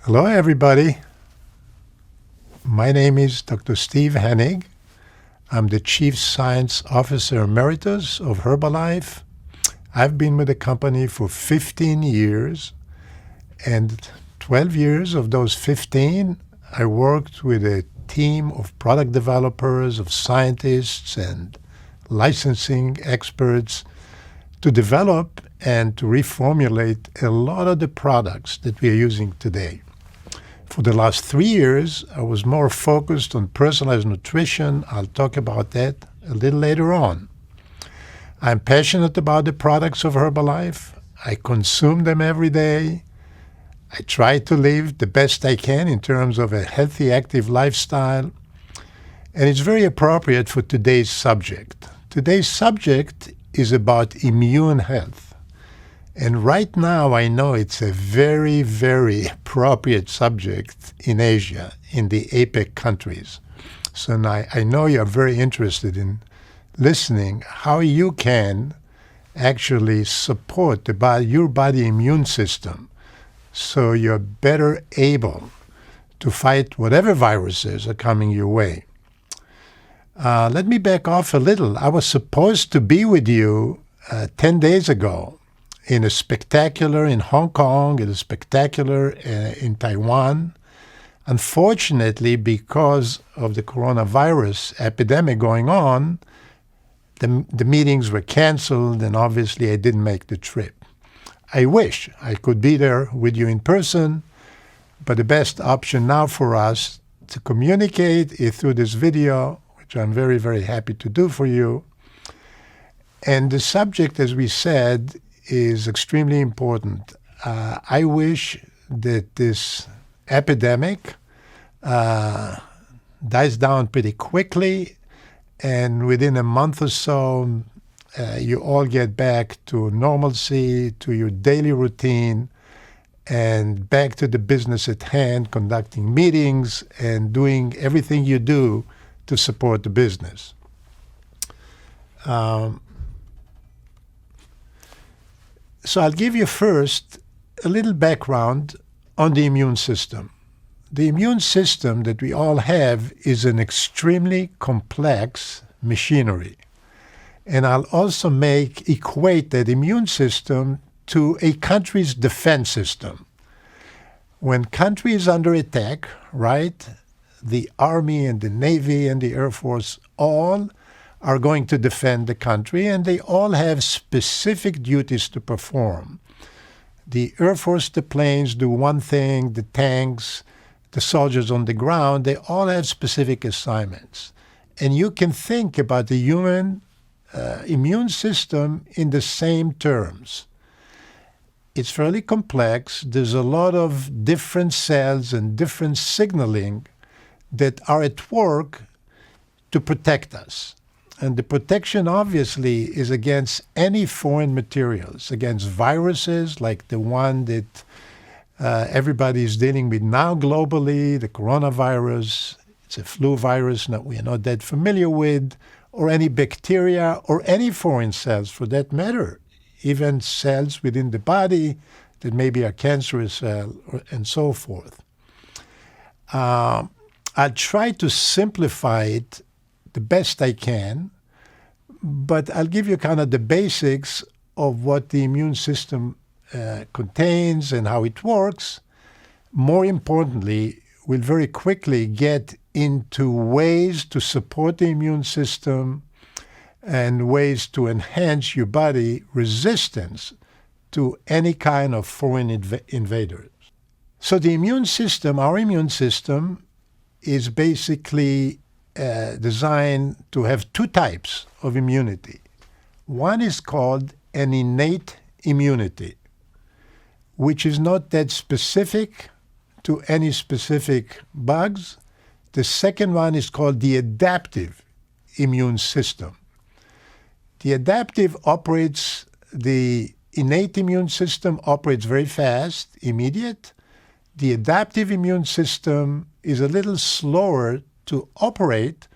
Hello, everybody. My name is Dr. Steve Hennig. I'm the Chief Science Officer Emeritus of Herbalife. I've been with the company for 15 years, and 12 years of those 15, I worked with a team of product developers, of scientists, and licensing experts to develop and to reformulate a lot of the products that we are using today. For the last 3 years, I was more focused on personalized nutrition. I'll talk about that a little later on. I'm passionate about the products of Herbalife. I consume them every day. I try to live the best I can in terms of a healthy, active lifestyle. And it's very appropriate for today's subject. Today's subject is about immune health. And right now, I know it's a very, very appropriate subject in Asia, in the APEC countries. So now I know you're very interested in listening how you can actually support your body immune system so you're better able to fight whatever viruses are coming your way. Let me back off a little. I was supposed to be with you 10 days ago in Hong Kong, in a spectacular in Taiwan. Unfortunately, because of the coronavirus epidemic going on, the meetings were canceled, and obviously I didn't make the trip. I wish I could be there with you in person, but the best option now for us to communicate is through this video, which I'm very, very happy to do for you. And the subject, as we said, is extremely important. I wish that this epidemic dies down pretty quickly, and within a month or so, you all get back to normalcy, to your daily routine, and back to the business at hand, conducting meetings and doing everything you do to support the business. So I'll give you first a little background on the immune system. The immune system that we all have is an extremely complex machinery. And I'll also equate that immune system to a country's defense system. When country is under attack, right, the Army and the Navy and the Air Force all are going to defend the country, and they all have specific duties to perform. The Air Force, the planes do one thing, the tanks, the soldiers on the ground, they all have specific assignments. And you can think about the human immune system in the same terms. It's fairly complex. There's a lot of different cells and different signaling that are at work to protect us. And the protection, obviously, is against any foreign materials, against viruses like the one that everybody is dealing with now globally, the coronavirus. It's a flu virus that we are not that familiar with, or any bacteria, or any foreign cells for that matter, even cells within the body that maybe are cancerous and so forth. I'll try to simplify it the best I can, but I'll give you kind of the basics of what the immune system contains and how it works. More importantly, we'll very quickly get into ways to support the immune system and ways to enhance your body resistance to any kind of foreign invaders. So the immune system, our immune system, is basically designed to have two types of immunity. One is called an innate immunity, which is not that specific to any specific bugs. The second one is called the adaptive immune system. The adaptive operates, the innate immune system operates very fast, immediate. The adaptive immune system is a little slower to operate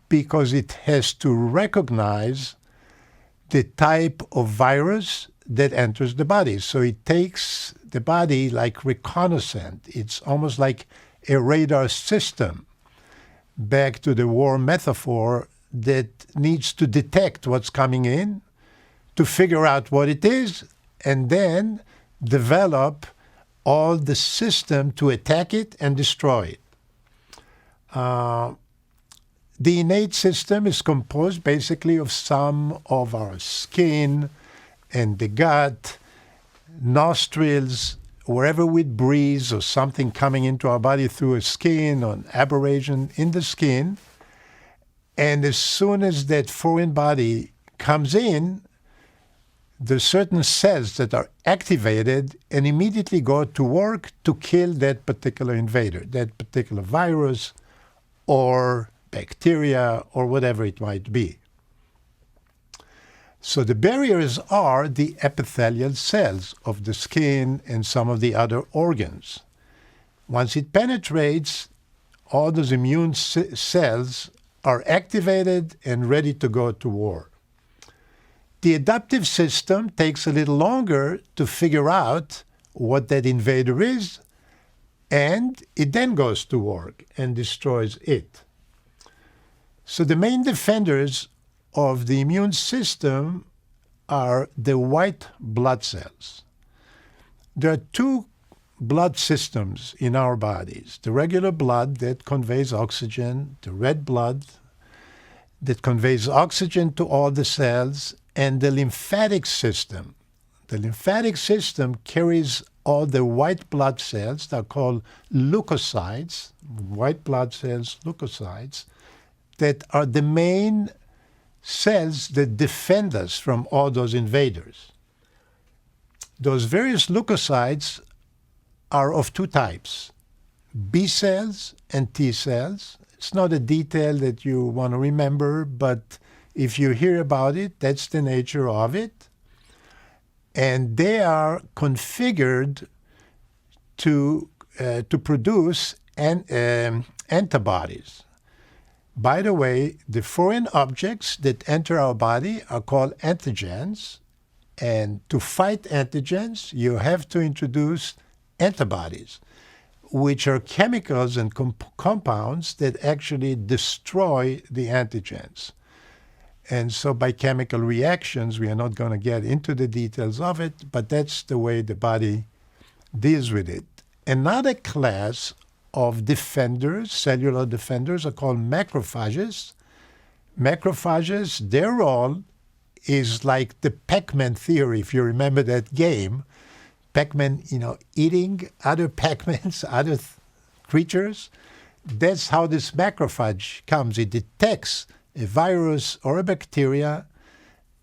because it has to recognize the type of virus that enters the body. So it takes the body like reconnaissance. It's almost like a radar system, back to the war metaphor, that needs to detect what's coming in, to figure out what it is, and then develop all the system to attack it and destroy it. The innate system is composed basically of some of our skin and the gut, nostrils, wherever we breathe or something coming into our body through a skin or an aberration in the skin. And as soon as that foreign body comes in, there's certain cells that are activated and immediately go to work to kill that particular invader, that particular virus or bacteria or whatever it might be. So the barriers are the epithelial cells of the skin and some of the other organs. Once it penetrates, all those immune cells are activated and ready to go to war. The adaptive system takes a little longer to figure out what that invader is, and it then goes to work and destroys it. So the main defenders of the immune system are the white blood cells. There are two blood systems in our bodies: the regular blood that conveys oxygen, the red blood that conveys oxygen to all the cells, and the lymphatic system. The lymphatic system carries all the white blood cells that are called leukocytes, white blood cells, leukocytes, that are the main cells that defend us from all those invaders. Those various leukocytes are of two types: B cells and T cells. It's not a detail that you want to remember, but if you hear about it, that's the nature of it. And they are configured to produce antibodies. By the way, the foreign objects that enter our body are called antigens. And to fight antigens, you have to introduce antibodies, which are chemicals and compounds that actually destroy the antigens. And so by chemical reactions, we are not going to get into the details of it, but that's the way the body deals with it. Another class of defenders, cellular defenders, are called macrophages. Macrophages, their role is like the Pac-Man theory, if you remember that game. Pac-Man, eating other Pac-Mans, other creatures. That's how this macrophage comes. It detects a virus or a bacteria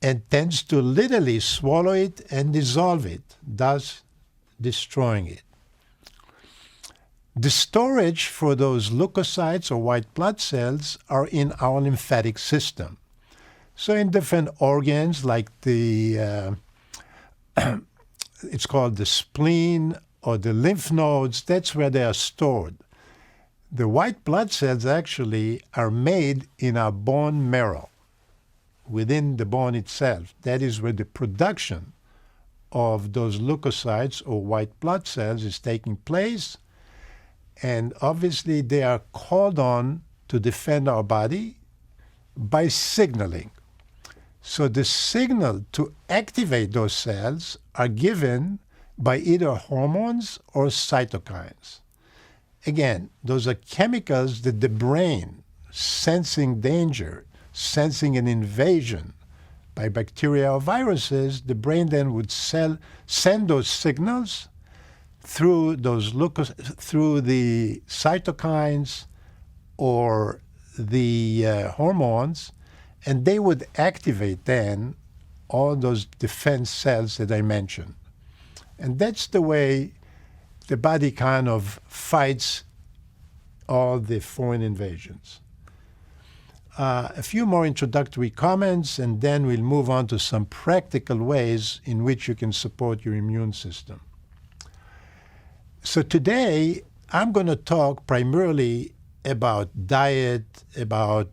and tends to literally swallow it and dissolve it, thus destroying it. The storage for those leukocytes or white blood cells are in our lymphatic system. So in different organs like the it's called the spleen or the lymph nodes, that's where they are stored. The white blood cells actually are made in our bone marrow, within the bone itself. That is where the production of those leukocytes or white blood cells is taking place. And obviously they are called on to defend our body by signaling. So the signal to activate those cells are given by either hormones or cytokines. Again, those are chemicals that the brain, sensing danger, sensing an invasion by bacteria or viruses, the brain then would send those signals through through the cytokines or the hormones, and they would activate then all those defense cells that I mentioned. And that's the way the body kind of fights all the foreign invasions. A few more introductory comments, and then we'll move on to some practical ways in which you can support your immune system. So today, I'm going to talk primarily about diet, about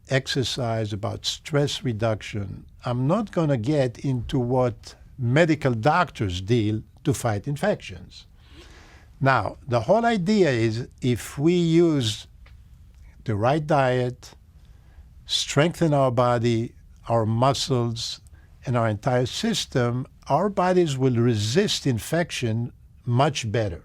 exercise, about stress reduction. I'm not going to get into what medical doctors deal to fight infections. Now, the whole idea is if we use the right diet, strengthen our body, our muscles, and our entire system, our bodies will resist infection much better.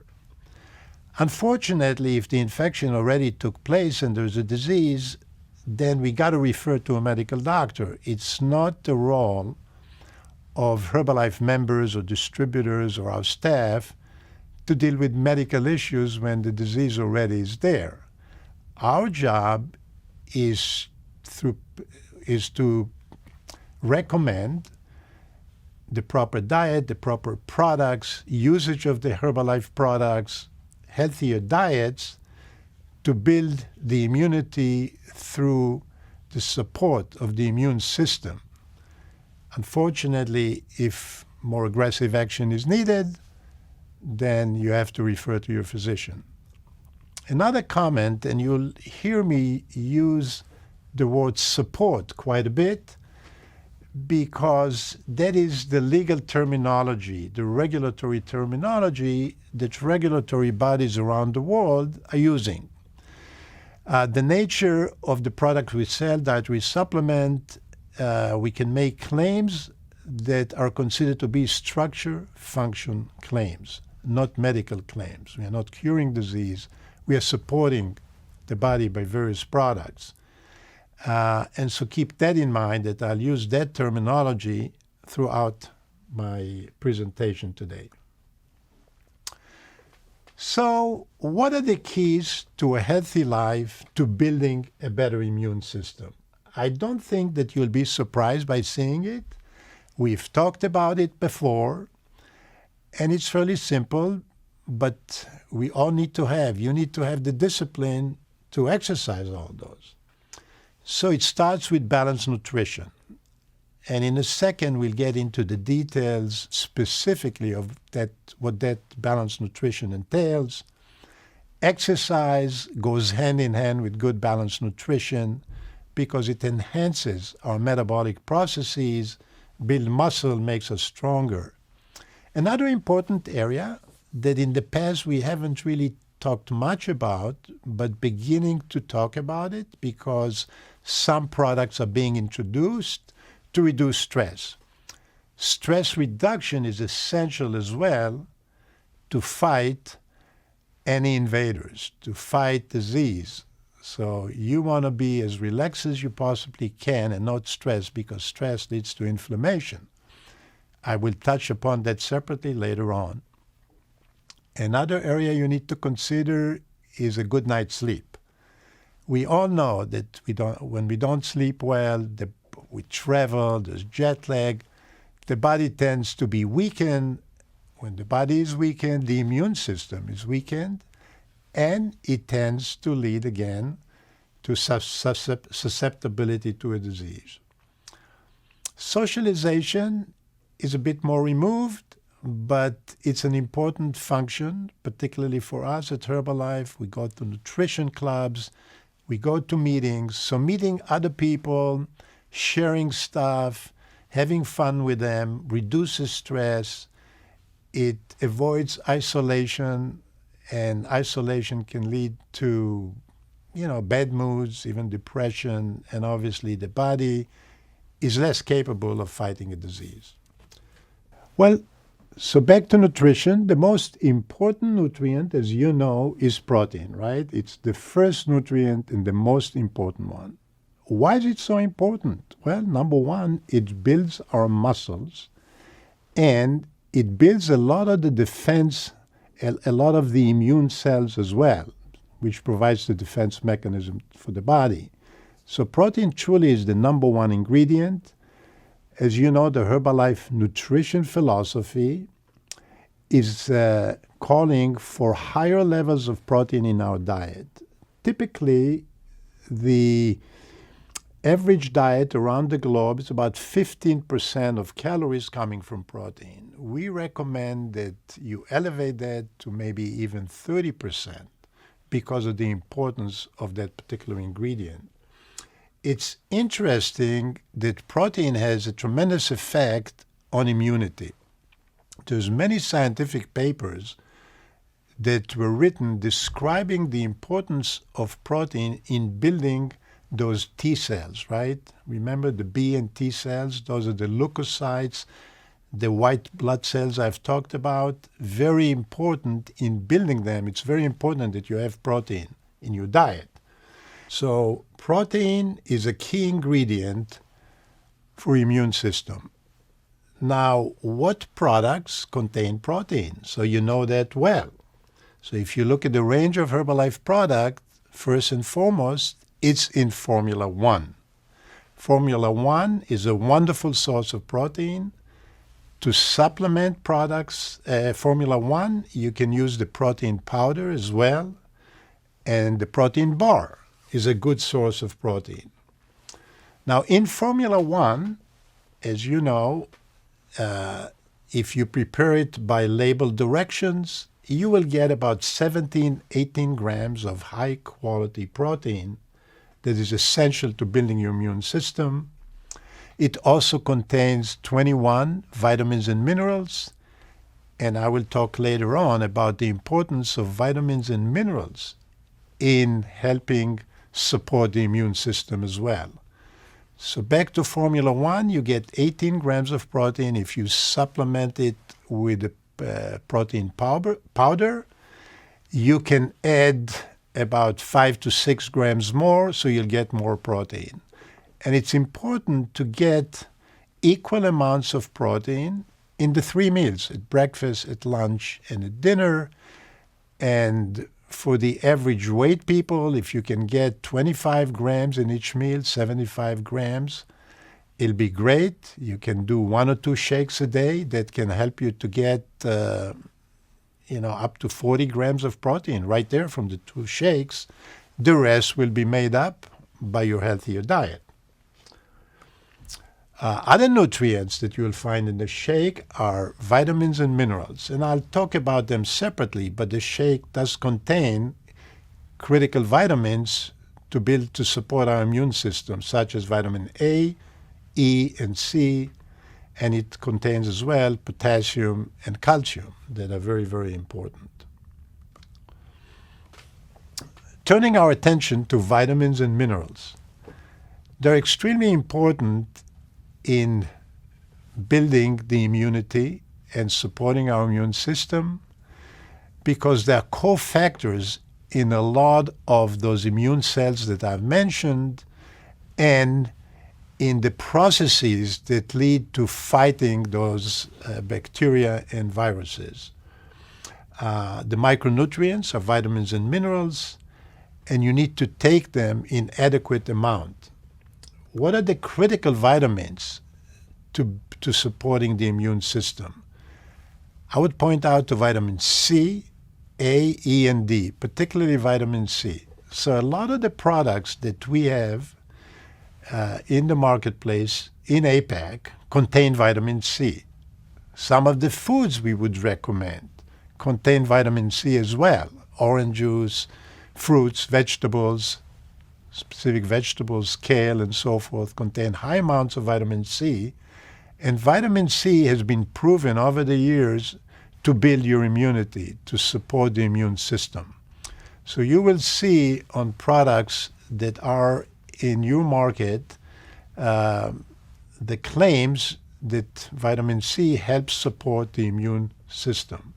Unfortunately, if the infection already took place and there's a disease, then we got to refer to a medical doctor. It's not the role of Herbalife members or distributors or our staff to deal with medical issues when the disease already is there. Our job is to recommend the proper diet, the proper products, usage of the Herbalife products, healthier diets to build the immunity through the support of the immune system. Unfortunately, if more aggressive action is needed, then you have to refer to your physician. Another comment, and you'll hear me use the word support quite a bit, because that is the legal terminology, the regulatory terminology that regulatory bodies around the world are using. The nature of the product we sell, dietary supplement, we can make claims that are considered to be structure function claims, not medical claims. We are not curing disease. We are supporting the body by various products. And so keep that in mind, that I'll use that terminology throughout my presentation today. So what are the keys to a healthy life, to building a better immune system? I don't think that you'll be surprised by seeing it. We've talked about it before, and it's fairly simple, but we all need to have. You need to have the discipline to exercise all those. So it starts with balanced nutrition. And in a second, we'll get into the details specifically of that, what that balanced nutrition entails. Exercise goes hand in hand with good balanced nutrition because it enhances our metabolic processes, build muscle, makes us stronger. Another important area that in the past we haven't really talked much about, but beginning to talk about it because some products are being introduced to reduce stress. Stress reduction is essential as well to fight any invaders, to fight disease. So you want to be as relaxed as you possibly can and not stressed, because stress leads to inflammation. I will touch upon that separately later on. Another area you need to consider is a good night's sleep. We all know that when we don't sleep well, we travel, there's jet lag, the body tends to be weakened. When the body is weakened, the immune system is weakened, and it tends to lead again to susceptibility to a disease. Socialization is a bit more removed, but it's an important function, particularly for us at Herbalife. We go to nutrition clubs, we go to meetings. So meeting other people, sharing stuff, having fun with them reduces stress. It avoids isolation, and isolation can lead to, bad moods, even depression, and obviously the body is less capable of fighting a disease. Well, so back to nutrition. The most important nutrient, as you know, is protein, right? It's the first nutrient and the most important one. Why is it so important? Well, number one, it builds our muscles, and it builds a lot of the defense, a lot of the immune cells as well, which provides the defense mechanism for the body. So protein truly is the number one ingredient. As you know, the Herbalife nutrition philosophy is calling for higher levels of protein in our diet. Typically, the average diet around the globe is about 15% of calories coming from protein. We recommend that you elevate that to maybe even 30% because of the importance of that particular ingredient. It's interesting that protein has a tremendous effect on immunity. there's many scientific papers that were written describing the importance of protein in building those T cells, right? Remember the B and T cells? Those are the leukocytes, the white blood cells I've talked about. Very important in building them. It's very important that you have protein in your diet. So protein is a key ingredient for immune system. Now, what products contain protein? So you know that well. So if you look at the range of Herbalife product, first and foremost, it's in Formula 1. Formula 1 is a wonderful source of protein. To supplement products, Formula 1, you can use the protein powder as well. And the protein bar is a good source of protein. Now, in Formula 1, as you know, if you prepare it by label directions, you will get about 17, 18 grams of high-quality protein that is essential to building your immune system. It also contains 21 vitamins and minerals, and I will talk later on about the importance of vitamins and minerals in helping support the immune system as well. So back to Formula 1, you get 18 grams of protein if you supplement it with the protein powder. You can add about 5 to 6 grams more, so you'll get more protein. And it's important to get equal amounts of protein in the 3 meals, at breakfast, at lunch, and at dinner. And for the average weight people, if you can get 25 grams in each meal, 75 grams, it'll be great. You can do 1 or 2 shakes a day that can help you to get, up to 40 grams of protein right there from the 2 shakes. The rest will be made up by your healthier diet. Other nutrients that you will find in the shake are vitamins and minerals, and I'll talk about them separately, but the shake does contain critical vitamins to support our immune system, such as vitamin A, E, and C, and it contains as well potassium and calcium that are very, very important. Turning our attention to vitamins and minerals, they're extremely important in building the immunity and supporting our immune system because they're cofactors in a lot of those immune cells that I've mentioned and in the processes that lead to fighting those bacteria and viruses. The micronutrients are vitamins and minerals, and you need to take them in adequate amount. What are the critical vitamins to supporting the immune system? I would point out to vitamin C, A, E, and D, particularly vitamin C. So a lot of the products that we have in the marketplace in APAC contain vitamin C. Some of the foods we would recommend contain vitamin C as well. Orange juice, fruits, vegetables, specific vegetables, kale, and so forth, contain high amounts of vitamin C. And vitamin C has been proven over the years to build your immunity, to support the immune system. So you will see on products that are in your market the claims that vitamin C helps support the immune system.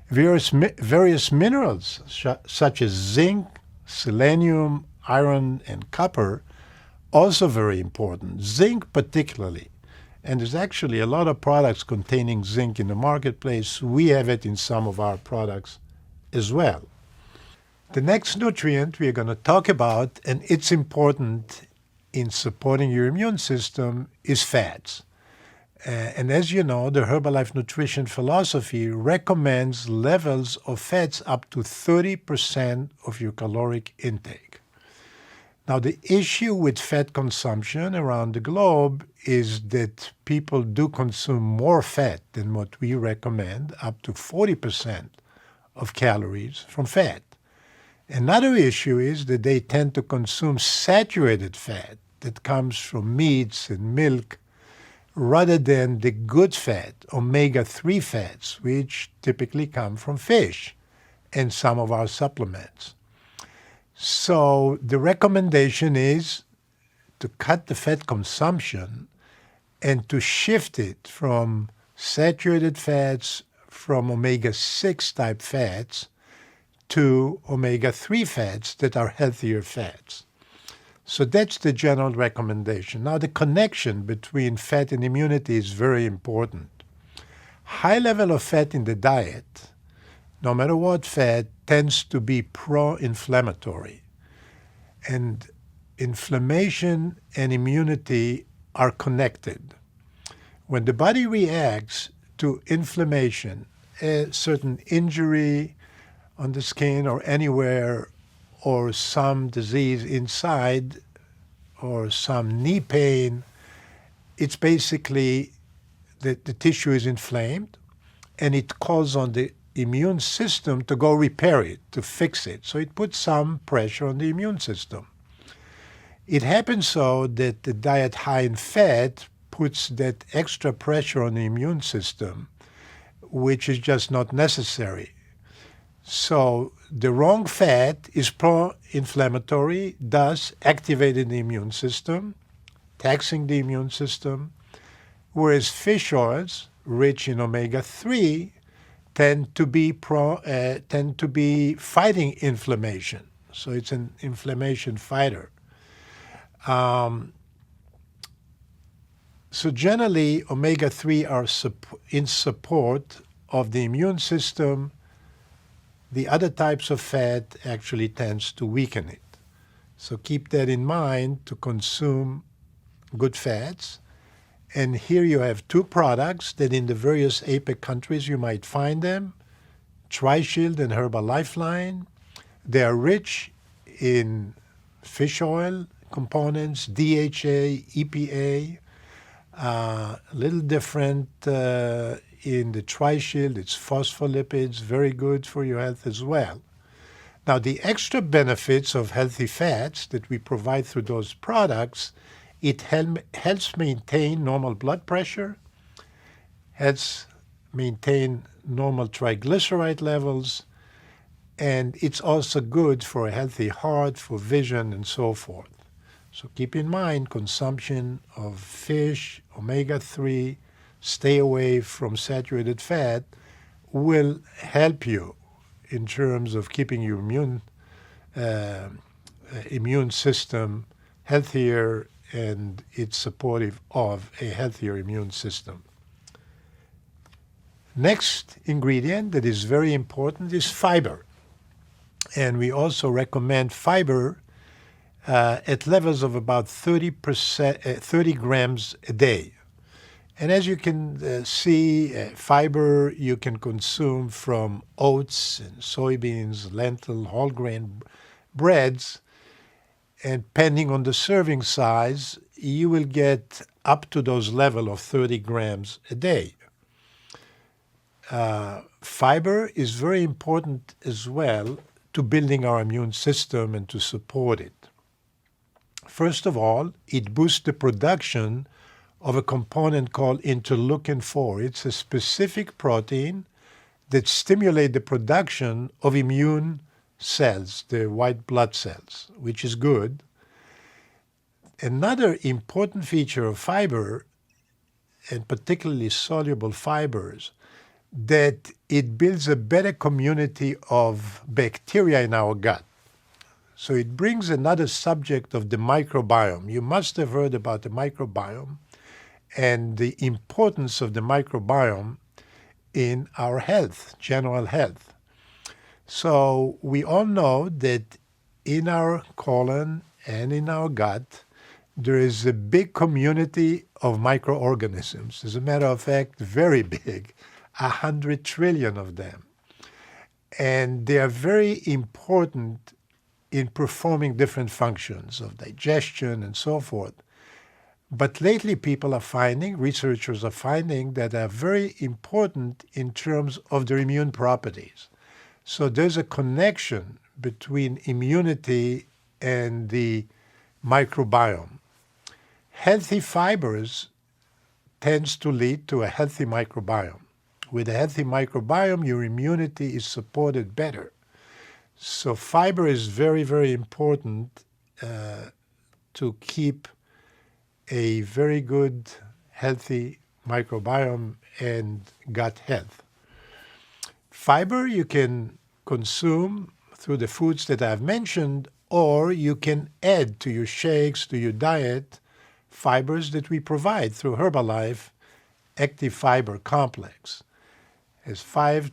Various minerals such as zinc, selenium, iron, and copper, also very important. Zinc particularly. And there's actually a lot of products containing zinc in the marketplace. We have it in some of our products as well. The next nutrient we're going to talk about, and it's important in supporting your immune system, is fats. And as you know, the Herbalife nutrition philosophy recommends levels of fats up to 30% of your caloric intake. Now, the issue with fat consumption around the globe is that people do consume more fat than what we recommend, up to 40% of calories from fat. Another issue is that they tend to consume saturated fat that comes from meats and milk rather than the good fat, omega-3 fats, which typically come from fish and some of our supplements. So the recommendation is to cut the fat consumption and to shift it from saturated fats, from omega-6 type fats, to omega-3 fats that are healthier fats. So that's the general recommendation. Now, the connection between fat and immunity is very important. High level of fat in the diet, no matter what fat, tends to be pro-inflammatory. And inflammation and immunity are connected. When the body reacts to inflammation, a certain injury on the skin or anywhere, or some disease inside, or some knee pain, it's basically that the tissue is inflamed, and it calls on the immune system to go repair it, to fix it. So it puts some pressure on the immune system. It happens so that the diet high in fat puts that extra pressure on the immune system, which is just not necessary. So the wrong fat is pro-inflammatory, thus activating the immune system, taxing the immune system, whereas fish oils, rich in omega-3, tend to be fighting inflammation. So it's an inflammation fighter. So generally, omega-3 are in support of the immune system. The other types of fat actually tends to weaken it. So keep that in mind to consume good fats. And here you have two products that in the various APEC countries you might find them, TriShield and Herbal Lifeline. They are rich in fish oil components, DHA, EPA, a little different in the TriShield. It's phospholipids, very good for your health as well. Now, the extra benefits of healthy fats that we provide through those products, it helps maintain normal blood pressure, helps maintain normal triglyceride levels, and it's also good for a healthy heart, for vision, and so forth. So keep in mind consumption of fish, omega-3, stay away from saturated fat will help you in terms of keeping your immune system healthier, and it's supportive of a healthier immune system. Next ingredient that is very important is fiber. And we also recommend fiber at levels of about 30 grams a day. And as you can see, fiber you can consume from oats and soybeans, lentil, whole grain breads. And depending on the serving size, you will get up to those level of 30 grams a day. Fiber is very important as well to building our immune system and to support it. First of all, it boosts the production of a component called interleukin-4. It's a specific protein that stimulates the production of immune cells, the white blood cells, which is good. Another important feature of fiber, and particularly soluble fibers, that it builds a better community of bacteria in our gut. So it brings another subject of the microbiome. You must have heard about the microbiome and the importance of the microbiome in our health, general health. So we all know that in our colon and in our gut, there is a big community of microorganisms. As a matter of fact, very big, 100 trillion of them. And they are very important in performing different functions of digestion and so forth. But lately people are finding, researchers are finding, that they are very important in terms of their immune properties. So there's a connection between immunity and the microbiome. Healthy fibers tends to lead to a healthy microbiome. With a healthy microbiome, your immunity is supported better. So fiber is very, very important to keep a very good, healthy microbiome and gut health. Fiber you can consume through the foods that I've mentioned, or you can add to your shakes, to your diet, fibers that we provide through Herbalife Active Fiber Complex. It's 5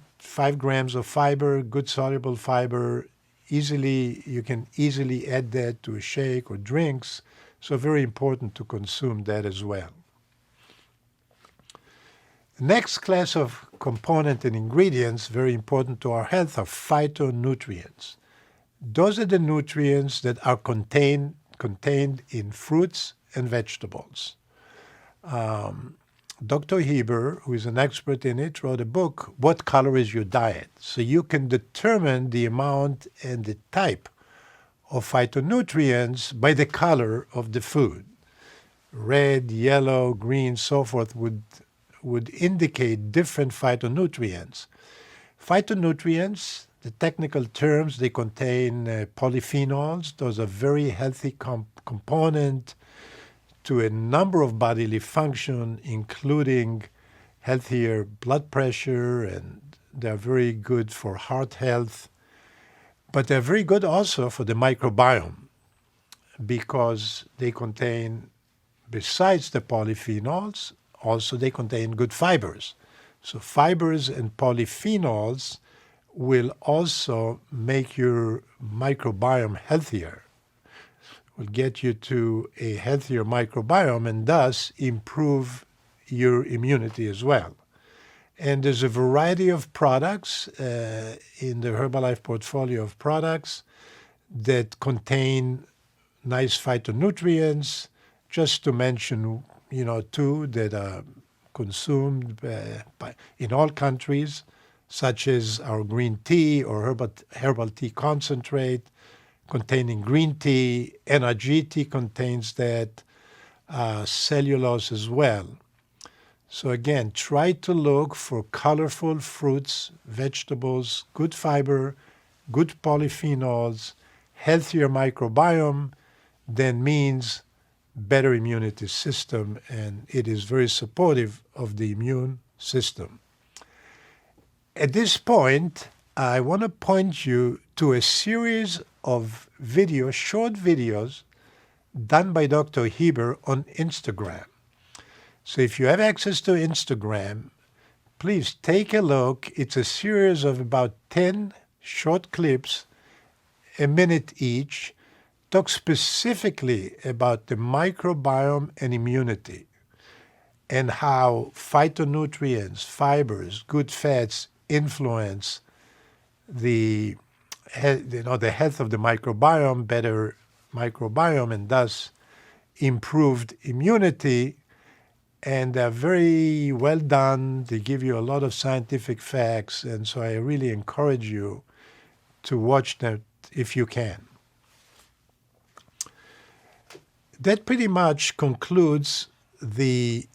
grams of fiber, good soluble fiber. You can easily add that to a shake or drinks. So very important to consume that as well. The next class of component and ingredients, very important to our health, are phytonutrients. Those are the nutrients that are contained in fruits and vegetables. Dr. Heber, who is an expert in it, wrote a book, What Color is Your Diet? So you can determine the amount and the type of phytonutrients by the color of the food. Red, yellow, green, so forth would indicate different phytonutrients. Phytonutrients, the technical terms, they contain polyphenols. Those are very healthy component to a number of bodily function, including healthier blood pressure, and they're very good for heart health. But they're very good also for the microbiome because they contain, besides the polyphenols, also they contain good fibers. So fibers and polyphenols will also make your microbiome healthier, will get you to a healthier microbiome and thus improve your immunity as well. And there's a variety of products in the Herbalife portfolio of products that contain nice phytonutrients. Just to mention, two that are consumed in all countries, such as our green tea or herbal tea concentrate containing green tea. NRG tea contains that, cellulose as well. So again, try to look for colorful fruits, vegetables, good fiber, good polyphenols, healthier microbiome, then means better immunity system, and it is very supportive of the immune system. At this point, I want to point you to a series of videos, short videos, done by Dr. Heber on Instagram. So if you have access to Instagram, please take a look. It's a series of about 10 short clips, a minute each, talk specifically about the microbiome and immunity and how phytonutrients, fibers, good fats influence the health of the microbiome, better microbiome, and thus improved immunity. And they're very well done. They give you a lot of scientific facts, and so I really encourage you to watch them if you can. That pretty much concludes the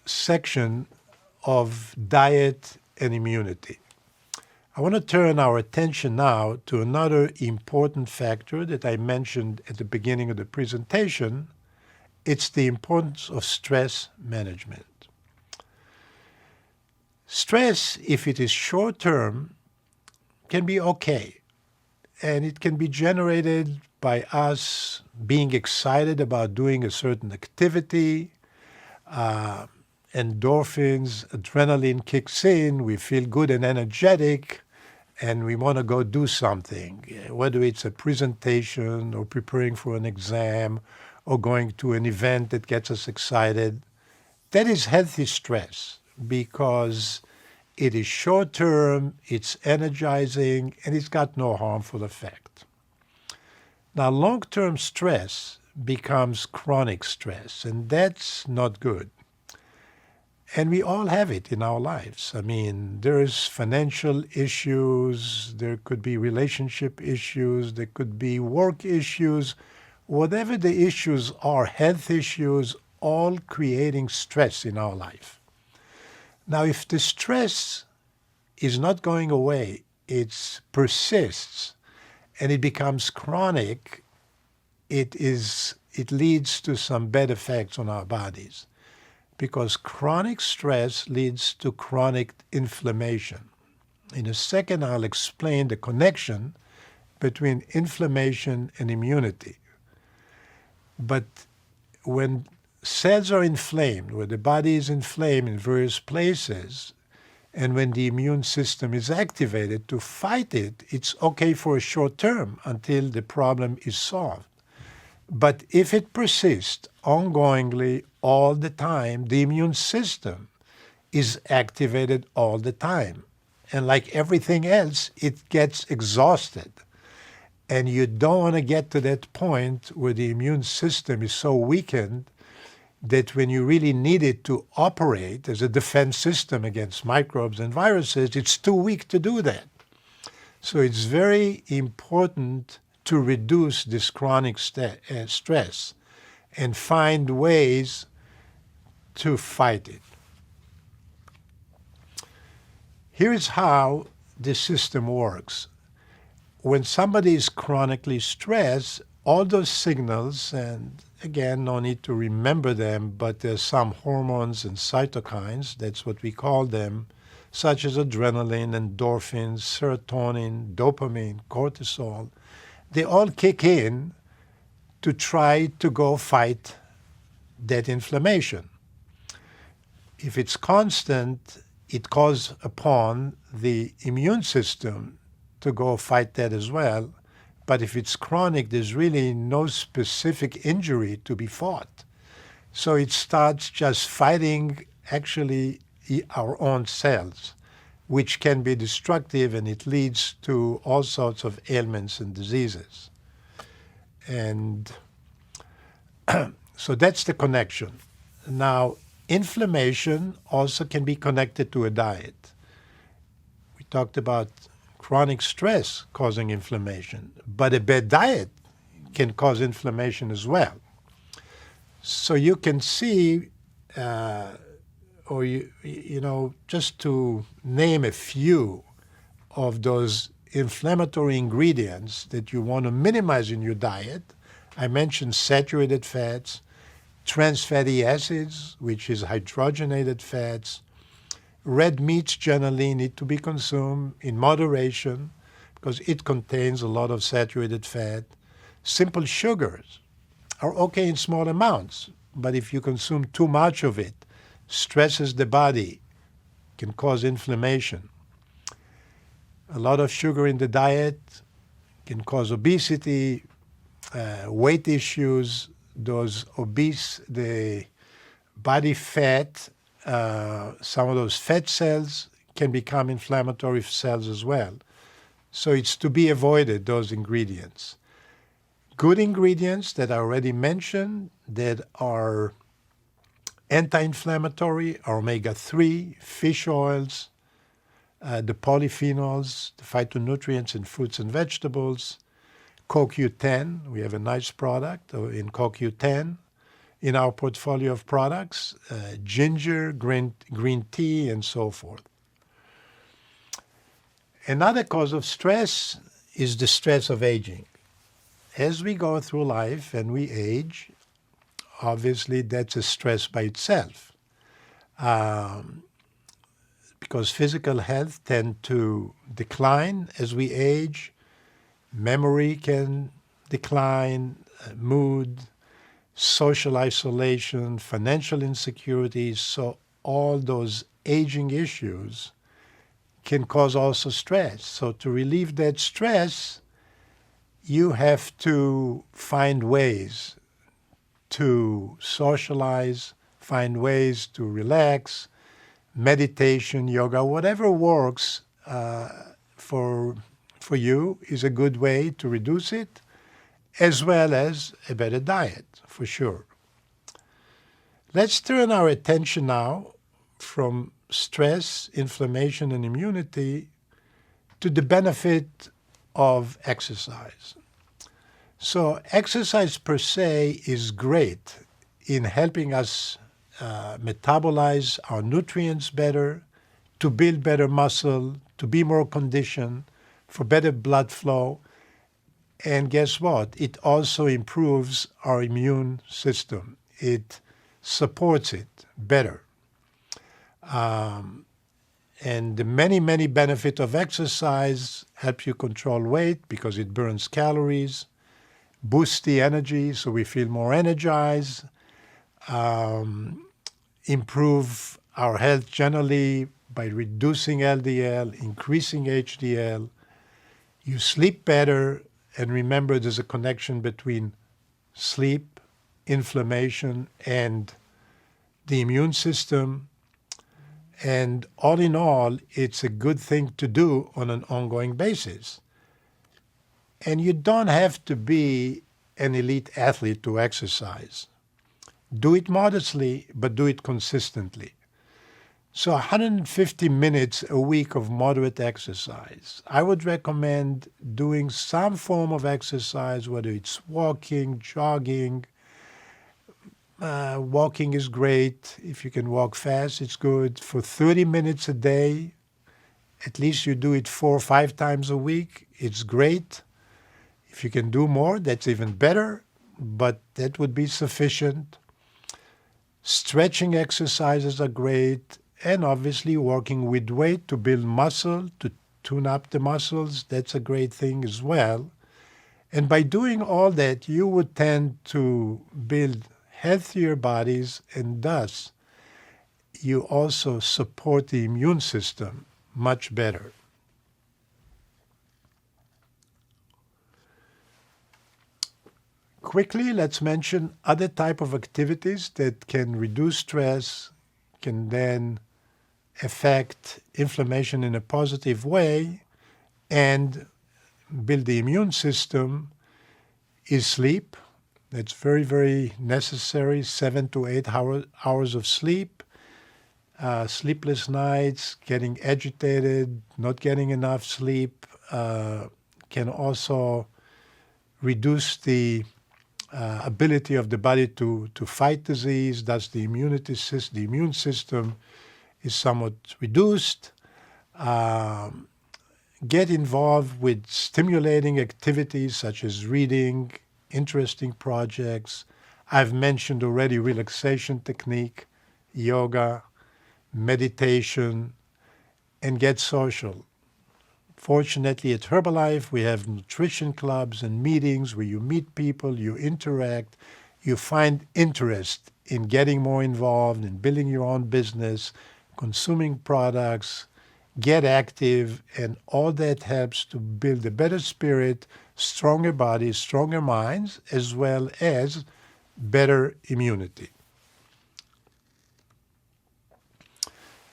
section of diet and immunity. I want to turn our attention now to another important factor that I mentioned at the beginning of the presentation. It's the importance of stress management. Stress, if it is short-term, can be okay. And it can be generated by us being excited about doing a certain activity. Endorphins, adrenaline kicks in, we feel good and energetic, and we want to go do something, whether it's a presentation or preparing for an exam or going to an event that gets us excited. That is healthy stress because it is short-term, it's energizing, and it's got no harmful effect. Now, long-term stress becomes chronic stress, and that's not good. And we all have it in our lives. I mean, there's financial issues, there could be relationship issues, there could be work issues. Whatever the issues are, health issues, all creating stress in our life. Now, if the stress is not going away, it persists, and it becomes chronic, it leads to some bad effects on our bodies, because chronic stress leads to chronic inflammation. In a second, I'll explain the connection between inflammation and immunity. But when cells are inflamed, when the body is inflamed in various places, and when the immune system is activated to fight it, it's okay for a short term until the problem is solved. But if it persists ongoingly all the time, the immune system is activated all the time. And like everything else, it gets exhausted. And you don't want to get to that point where the immune system is so weakened that when you really need it to operate as a defense system against microbes and viruses, it's too weak to do that. So it's very important to reduce this chronic stress and find ways to fight it. Here's how the system works. When somebody is chronically stressed, all those signals, and again, no need to remember them, but there's some hormones and cytokines, that's what we call them, such as adrenaline, endorphins, serotonin, dopamine, cortisol, they all kick in to try to go fight that inflammation. If it's constant, it calls upon the immune system to go fight that as well. But if it's chronic, there's really no specific injury to be fought. So it starts just fighting actually our own cells, which can be destructive, and it leads to all sorts of ailments and diseases. And so that's the connection. Now, inflammation also can be connected to a diet. We talked about chronic stress causing inflammation, but a bad diet can cause inflammation as well. So you can see, just to name a few of those inflammatory ingredients that you want to minimize in your diet. I mentioned saturated fats, trans fatty acids, which is hydrogenated fats. Red meats generally need to be consumed in moderation because it contains a lot of saturated fat. Simple sugars are okay in small amounts, but if you consume too much of it, stresses the body, can cause inflammation. A lot of sugar in the diet can cause obesity, weight issues. Those obese, the body fat, some of those fat cells can become inflammatory cells as well. So it's to be avoided, those ingredients. Good ingredients that I already mentioned that are anti-inflammatory are omega-3, fish oils, the polyphenols, the phytonutrients in fruits and vegetables, CoQ10. We have a nice product in CoQ10 in our portfolio of products, ginger, green tea, and so forth. Another cause of stress is the stress of aging. As we go through life and we age, obviously that's a stress by itself. Because physical health tends to decline as we age, memory can decline, mood, social isolation, financial insecurities. So all those aging issues can cause also stress. So to relieve that stress, you have to find ways to socialize, find ways to relax, meditation, yoga, whatever works for you is a good way to reduce it, as well as a better diet, for sure. Let's turn our attention now from stress, inflammation, and immunity to the benefit of exercise. So exercise per se is great in helping us metabolize our nutrients better, to build better muscle, to be more conditioned, for better blood flow. And guess what? It also improves our immune system. It supports it better. And the many, many benefits of exercise help you control weight because it burns calories, boosts the energy so we feel more energized, improve our health generally by reducing LDL, increasing HDL. You sleep better, and remember there's a connection between sleep, inflammation, and the immune system. And all in all, it's a good thing to do on an ongoing basis. And you don't have to be an elite athlete to exercise. Do it modestly, but do it consistently. So 150 minutes a week of moderate exercise. I would recommend doing some form of exercise, whether it's walking, jogging. Walking is great. If you can walk fast, it's good. For 30 minutes a day, at least you do it 4 or 5 times a week, it's great. If you can do more, that's even better, but that would be sufficient. Stretching exercises are great, and obviously working with weight to build muscle, to tune up the muscles, that's a great thing as well. And by doing all that, you would tend to build healthier bodies, and thus you also support the immune system much better. Quickly, let's mention other type of activities that can reduce stress, can then affect inflammation in a positive way, and build the immune system. Is sleep. That's very, very necessary, 7 to 8 hours of sleep. Sleepless nights, getting agitated, not getting enough sleep can also reduce the ability of the body to fight disease. Thus, the immune system is somewhat reduced. Get involved with stimulating activities such as reading, interesting projects. I've mentioned already relaxation technique, yoga, meditation, and get social. Fortunately, at Herbalife, we have nutrition clubs and meetings where you meet people, you interact, you find interest in getting more involved, in building your own business, consuming products, get active, and all that helps to build a better spirit, stronger bodies, stronger minds, as well as better immunity.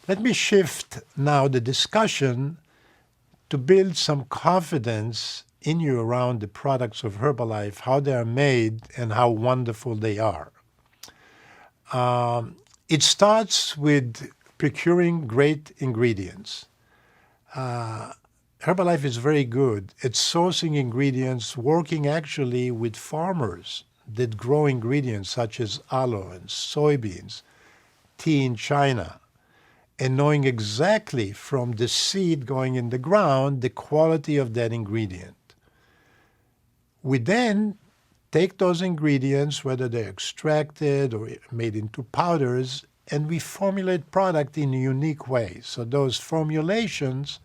Let me shift now the discussion to build some confidence in you around the products of Herbalife, how they are made, and how wonderful they are. It starts with procuring great ingredients. Herbalife is very good at sourcing ingredients, working actually with farmers that grow ingredients such as aloe and soybeans, tea in China, and knowing exactly from the seed going in the ground the quality of that ingredient. We then take those ingredients, whether they're extracted or made into powders, and we formulate product in a unique way. So those formulations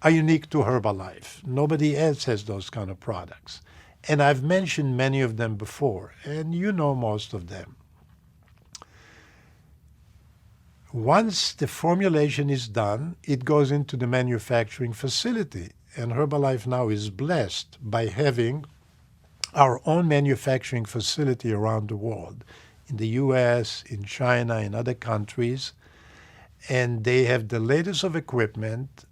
are unique to Herbalife. Nobody else has those kind of products. And I've mentioned many of them before, and you know most of them. Once the formulation is done, it goes into the manufacturing facility. And Herbalife now is blessed by having our own manufacturing facility around the world, in the US, in China, in other countries. And they have the latest of equipment,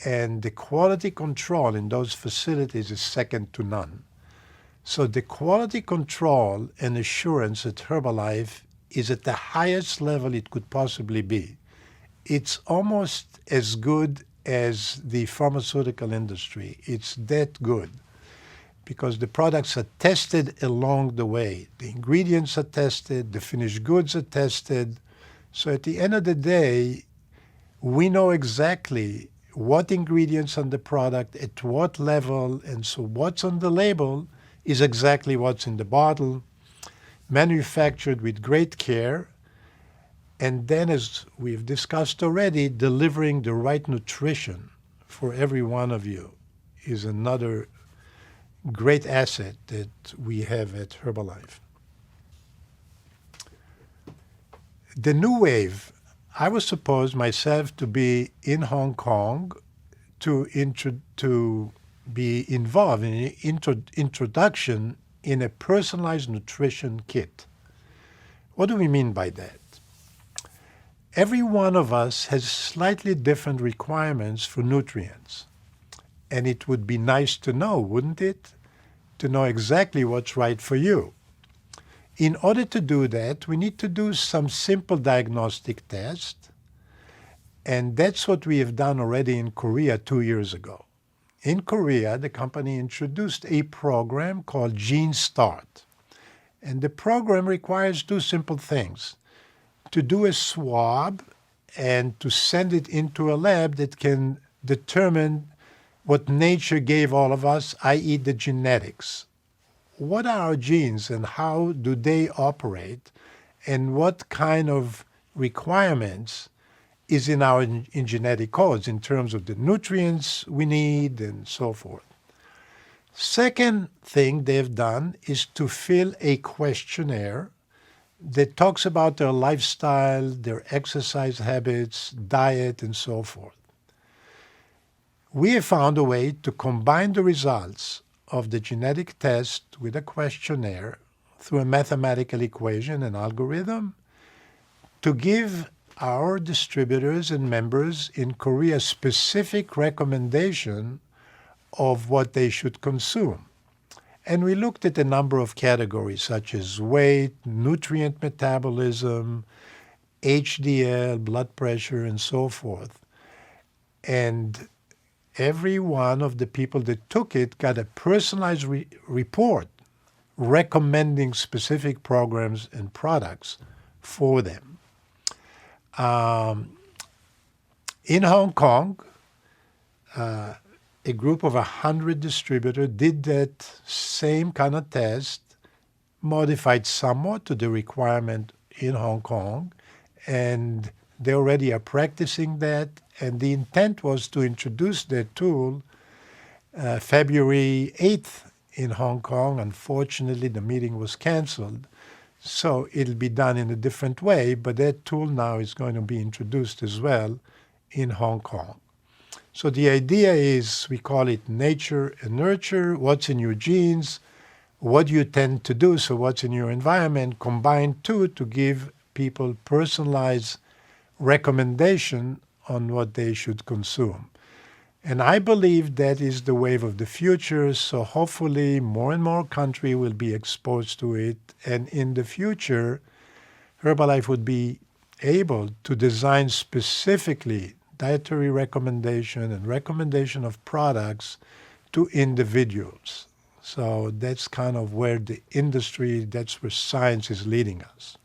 and the quality control in those facilities is second to none. So the quality control and assurance at Herbalife is at the highest level it could possibly be. It's almost as good as the pharmaceutical industry. It's that good because the products are tested along the way. The ingredients are tested, the finished goods are tested. So at the end of the day, we know exactly what ingredients on the product, at what level, and so what's on the label is exactly what's in the bottle, manufactured with great care, and then, as we've discussed already, delivering the right nutrition for every one of you is another great asset that we have at Herbalife. The new wave, I was supposed myself to be in Hong Kong to be involved in an introduction in a personalized nutrition kit. What do we mean by that? Every one of us has slightly different requirements for nutrients. And it would be nice to know, wouldn't it? To know exactly what's right for you. In order to do that, we need to do some simple diagnostic tests. And that's what we have done already in Korea 2 years ago. In Korea, the company introduced a program called Gene Start. And the program requires two simple things: to do a swab and to send it into a lab that can determine what nature gave all of us, i.e. the genetics. What are our genes and how do they operate, and what kind of requirements is in our in genetic codes in terms of the nutrients we need and so forth. Second thing they've done is to fill a questionnaire that talks about their lifestyle, their exercise habits, diet, and so forth. We have found a way to combine the results of the genetic test with a questionnaire through a mathematical equation and algorithm to give our distributors and members in Korea specific recommendation of what they should consume. And we looked at a number of categories such as weight, nutrient metabolism, HDL, blood pressure, and so forth. And every one of the people that took it got a personalized report recommending specific programs and products for them. In Hong Kong, a group of 100 distributors did that same kind of test, modified somewhat to the requirement in Hong Kong, and they already are practicing that. And the intent was to introduce that tool February 8th in Hong Kong. Unfortunately, the meeting was canceled, so it'll be done in a different way, but that tool now is going to be introduced as well in Hong Kong. So the idea is, we call it nature and nurture, what's in your genes, what you tend to do, so what's in your environment, combined two to give people personalized recommendation on what they should consume. And I believe that is the wave of the future, so hopefully more and more countries will be exposed to it, and in the future, Herbalife would be able to design specifically dietary recommendation and recommendation of products to individuals. So that's kind of where the industry, that's where science is leading us.